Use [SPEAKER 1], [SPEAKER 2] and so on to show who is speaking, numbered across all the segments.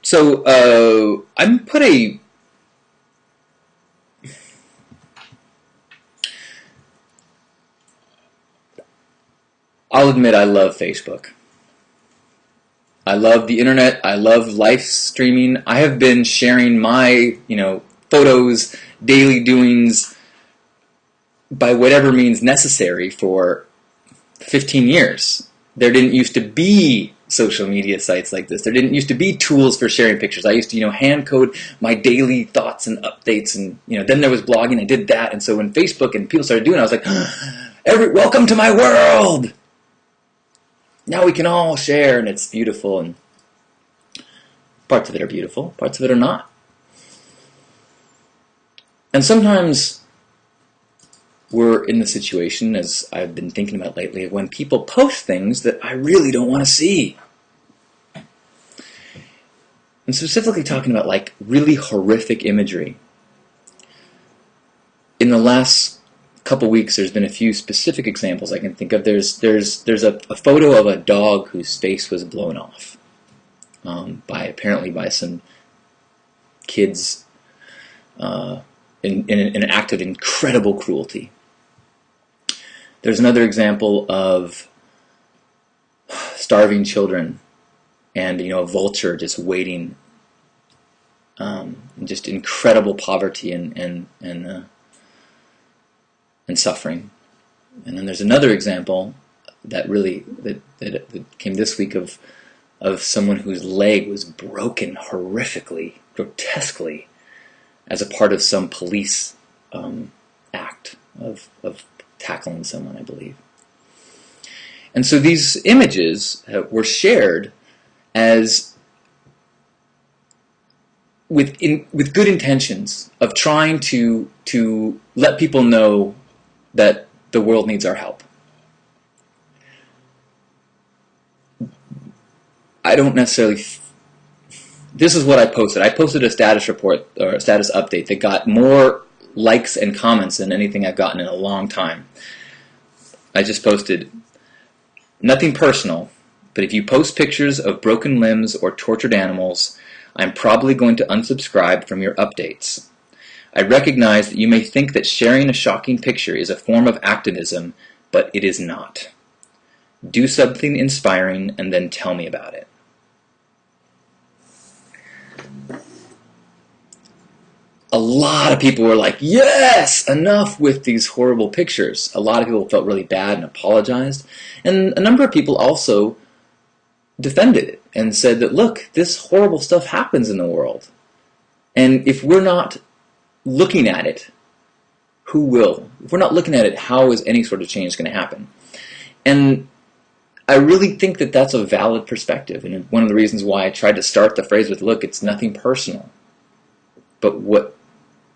[SPEAKER 1] So I'm put a I'll admit I love Facebook. I love the internet. I love live streaming. I have been sharing my, photos, daily doings by whatever means necessary for 15 years. There didn't used to be social media sites like this. There didn't used to be tools for sharing pictures. I used to, hand code my daily thoughts and updates, and then there was blogging. I did that, and so when Facebook and people started doing it, I was like, welcome to my world. Now we can all share, and it's beautiful, and parts of it are beautiful, parts of it are not. And sometimes we're in the situation, as I've been thinking about lately, of when people post things that I really don't want to see. And specifically talking about like really horrific imagery. In the last couple weeks, there's been a few specific examples I can think of. There's a photo of a dog whose face was blown off, apparently by some kids in an act of incredible cruelty. There's another example of starving children, and a vulture just waiting, just incredible poverty and suffering. And then there's another example that came this week of someone whose leg was broken horrifically, grotesquely, as a part of some police act of tackling someone, I believe. And so these images were shared as with good intentions of trying to let people know that the world needs our help. I don't necessarily... This is what I posted. I posted a status report or a status update that got more likes and comments than anything I've gotten in a long time. I just posted, nothing personal, but if you post pictures of broken limbs or tortured animals, I'm probably going to unsubscribe from your updates. I recognize that you may think that sharing a shocking picture is a form of activism, but it is not. Do something inspiring and then tell me about it. A lot of people were like, yes, enough with these horrible pictures. A lot of people felt really bad and apologized. And a number of people also defended it and said that, look, this horrible stuff happens in the world. And if we're not looking at it, who will? If we're not looking at it, how is any sort of change going to happen? And I really think that that's a valid perspective. And one of the reasons why I tried to start the phrase with, look, it's nothing personal. But what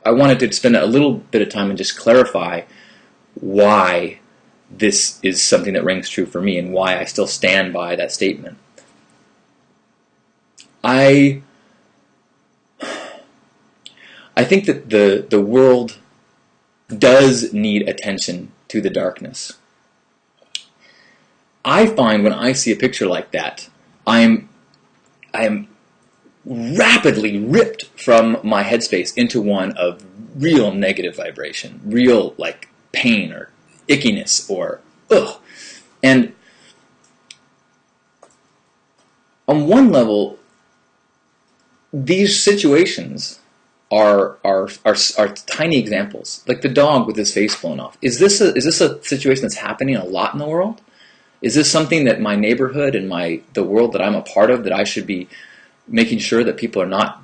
[SPEAKER 1] I wanted to spend a little bit of time and just clarify why this is something that rings true for me and why I still stand by that statement. I think that the world does need attention to the darkness. I find when I see a picture like that, I am rapidly ripped from my headspace into one of real negative vibration, real like pain or ickiness or ugh. And on one level, these situations are tiny examples, like the dog with his face blown off. Is this a situation that's happening a lot in the world? Is this something that my neighborhood and the world that I'm a part of, that I should be making sure that people are not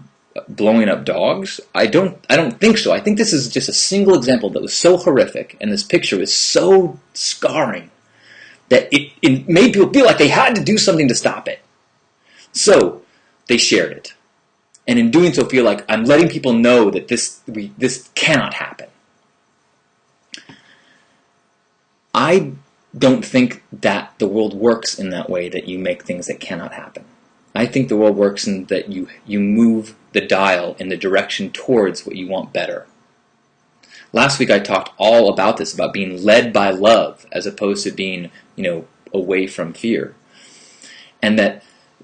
[SPEAKER 1] blowing up dogs? I don't think so. I think this is just a single example that was so horrific, and this picture was so scarring that it made people feel like they had to do something to stop it. So they shared it. And in doing so, feel like I'm letting people know that this cannot happen. I don't think that the world works in that way, that you make things that cannot happen. I think the world works in that you move the dial in the direction towards what you want better. Last week I talked all about this, about being led by love as opposed to being, away from fear. And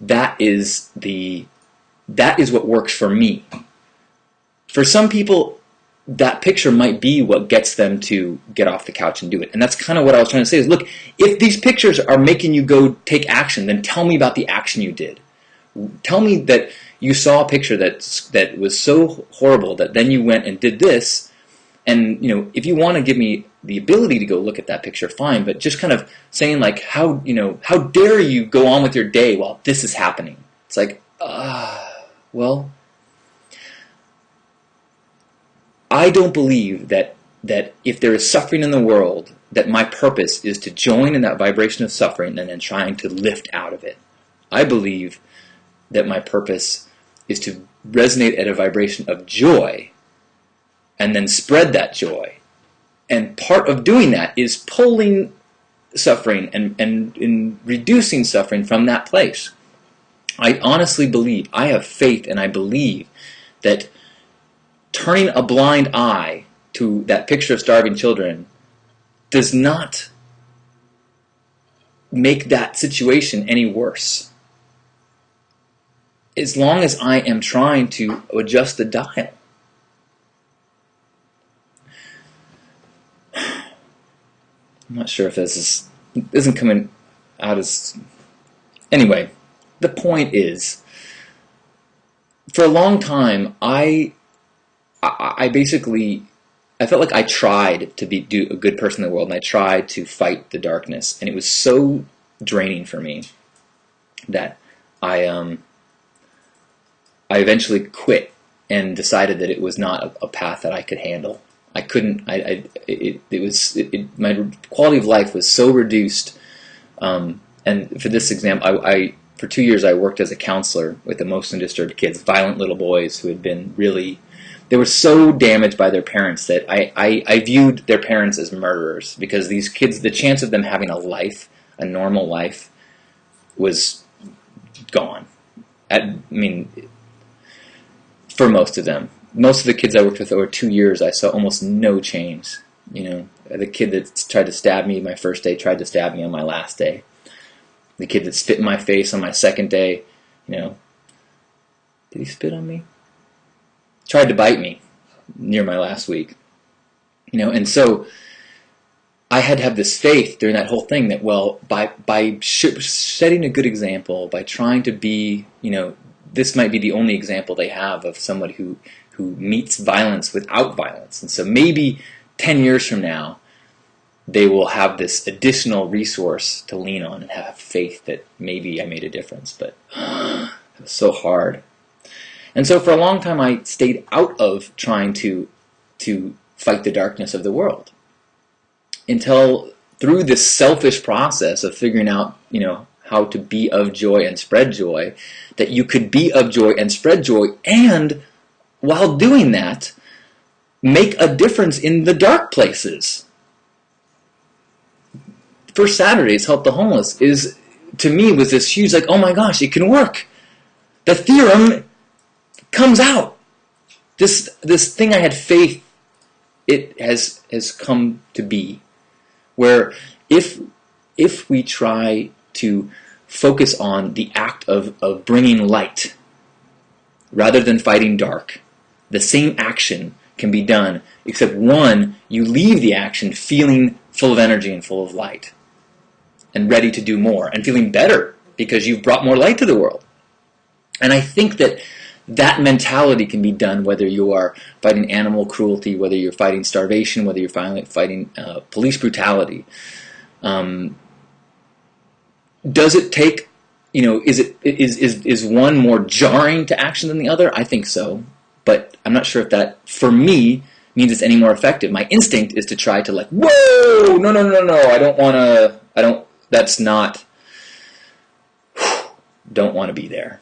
[SPEAKER 1] that is the that is what works for me. For some people, that picture might be what gets them to get off the couch and do it. And that's kind of what I was trying to say is, look, if these pictures are making you go take action, then tell me about the action you did. Tell me that you saw a picture that was so horrible that then you went and did this. And, you know, if you want to give me the ability to go look at that picture, fine. But just kind of saying, like, how dare you go on with your day while this is happening? It's like, well, I don't believe that if there is suffering in the world, that my purpose is to join in that vibration of suffering and then trying to lift out of it. I believe that my purpose is to resonate at a vibration of joy and then spread that joy. And part of doing that is pulling suffering and reducing suffering from that place. I honestly believe, I have faith, and I believe that turning a blind eye to that picture of starving children does not make that situation any worse. As long as I am trying to adjust the dial. I'm not sure if this isn't coming out as... Anyway, the point is, for a long time, I basically, I felt like I tried to do a good person in the world, and I tried to fight the darkness, and it was so draining for me that I eventually quit and decided that it was not a path that I could handle. I couldn't. My quality of life was so reduced. And for this example, for 2 years I worked as a counselor with emotionally disturbed kids, violent little boys who had been really. They were so damaged by their parents that I viewed their parents as murderers, because these kids, the chance of them having a normal life, was gone. I mean, for most of them. Most of the kids I worked with over 2 years, I saw almost no change. You know, the kid that tried to stab me my first day tried to stab me on my last day. The kid that spit in my face on my second day, you know, did he spit on me? Tried to bite me near my last week. You know, and so I had to have this faith during that whole thing that, well, by setting a good example, by trying to be, you know, this might be the only example they have of somebody who meets violence without violence. And so maybe 10 years from now, they will have this additional resource to lean on and have faith that maybe I made a difference. But it was so hard. And so for a long time, I stayed out of trying to fight the darkness of the world, until through this selfish process of figuring out, you know, how to be of joy and spread joy, that you could be of joy and spread joy, and while doing that, make a difference in the dark places. First Saturdays Help the Homeless is, to me, was this huge, like, oh my gosh, it can work. The theorem comes out. This thing I had faith, it has come to be, where if we try to focus on the act of bringing light rather than fighting dark, the same action can be done, except one, you leave the action feeling full of energy and full of light and ready to do more and feeling better because you've brought more light to the world. And I think that mentality can be done whether you are fighting animal cruelty, whether you're fighting starvation, whether you're fighting police brutality. Does it take, you know, is one more jarring to action than the other? I think so. But I'm not sure if that, for me, means it's any more effective. My instinct is to try to, like, whoa, no, that's not, don't want to be there.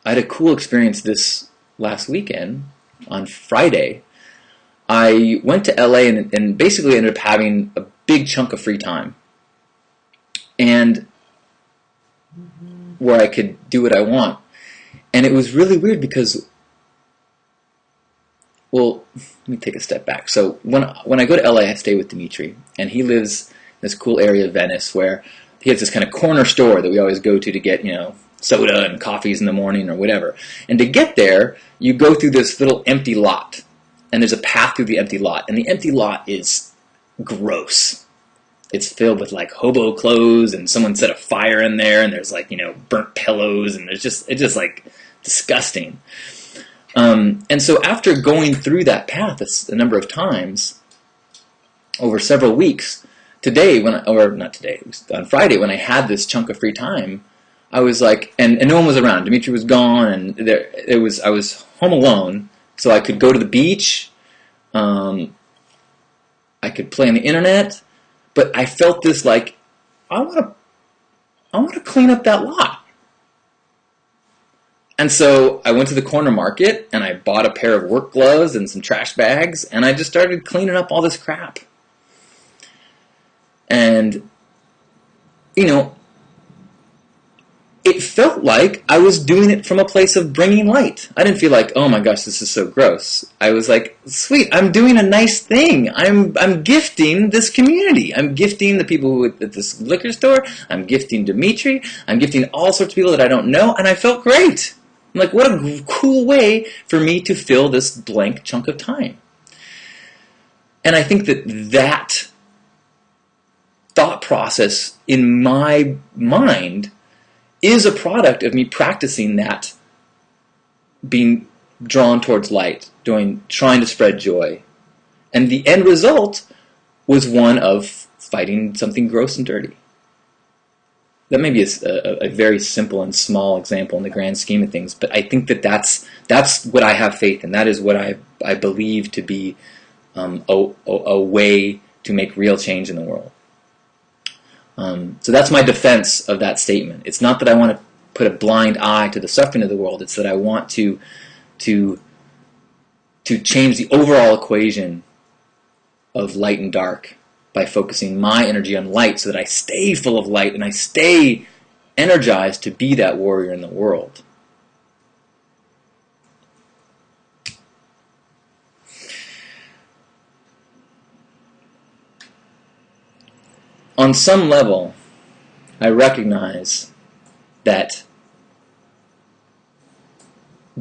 [SPEAKER 1] I had a cool experience this last weekend. On Friday, I went to LA and basically ended up having a big chunk of free time, and where I could do what I want. And it was really weird because, well, let me take a step back. So when I go to LA, I stay with Dimitri, and he lives in this cool area of Venice where he has this kind of corner store that we always go to get, you know, soda and coffees in the morning or whatever. And to get there, you go through this little empty lot. And there's a path through the empty lot. And the empty lot is gross. It's filled with like hobo clothes, and someone set a fire in there, and there's like, burnt pillows, and it's just like disgusting. And so after going through that path a number of times over several weeks, on Friday when I had this chunk of free time, I was like, and no one was around. Dimitri was gone, and I was home alone, so I could go to the beach. I could play on the internet, but I felt this like, I want to clean up that lot. And so I went to the corner market and I bought a pair of work gloves and some trash bags, and I just started cleaning up all this crap. And, it felt like I was doing it from a place of bringing light. I didn't feel like, oh my gosh, this is so gross. I was like, sweet, I'm doing a nice thing. I'm gifting this community. I'm gifting the people at this liquor store. I'm gifting Dimitri. I'm gifting all sorts of people that I don't know, and I felt great. I'm like, what a cool way for me to fill this blank chunk of time. And I think that thought process in my mind is a product of me practicing that, being drawn towards light, trying to spread joy. And the end result was one of fighting something gross and dirty. That may be a very simple and small example in the grand scheme of things, but I think that's what I have faith in. That is what I believe to be a way to make real change in the world. So that's my defense of that statement. It's not that I want to put a blind eye to the suffering of the world. It's that I want to change the overall equation of light and dark by focusing my energy on light, so that I stay full of light and I stay energized to be that warrior in the world. On some level, I recognize that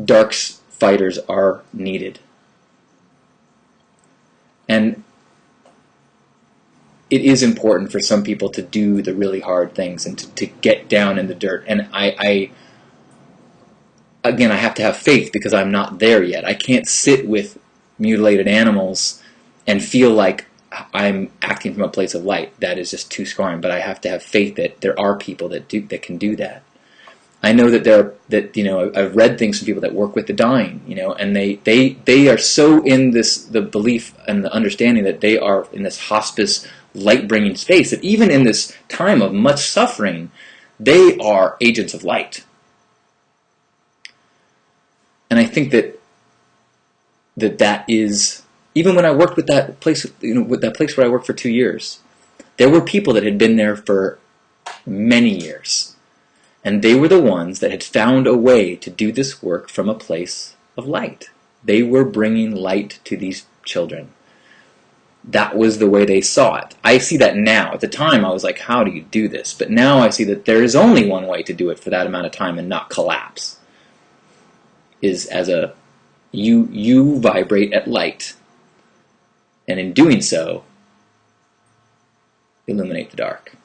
[SPEAKER 1] dark fighters are needed. And it is important for some people to do the really hard things and to get down in the dirt. And I have to have faith, because I'm not there yet. I can't sit with mutilated animals and feel like I'm acting from a place of light. That is just too scarring. But I have to have faith that there are people that can do that. I know that I've read things from people that work with the dying, and they are so in the belief and the understanding that they are in this hospice light-bringing space, that even in this time of much suffering, they are agents of light. And I think that is, even when I worked with that place, with that place where I worked for 2 years, there were people that had been there for many years. And they were the ones that had found a way to do this work from a place of light. They were bringing light to these children. That was the way they saw it. I see that now. At the time, I was like, how do you do this? But now I see that there is only one way to do it for that amount of time and not collapse. Is as you vibrate at light. And in doing so, illuminate the dark.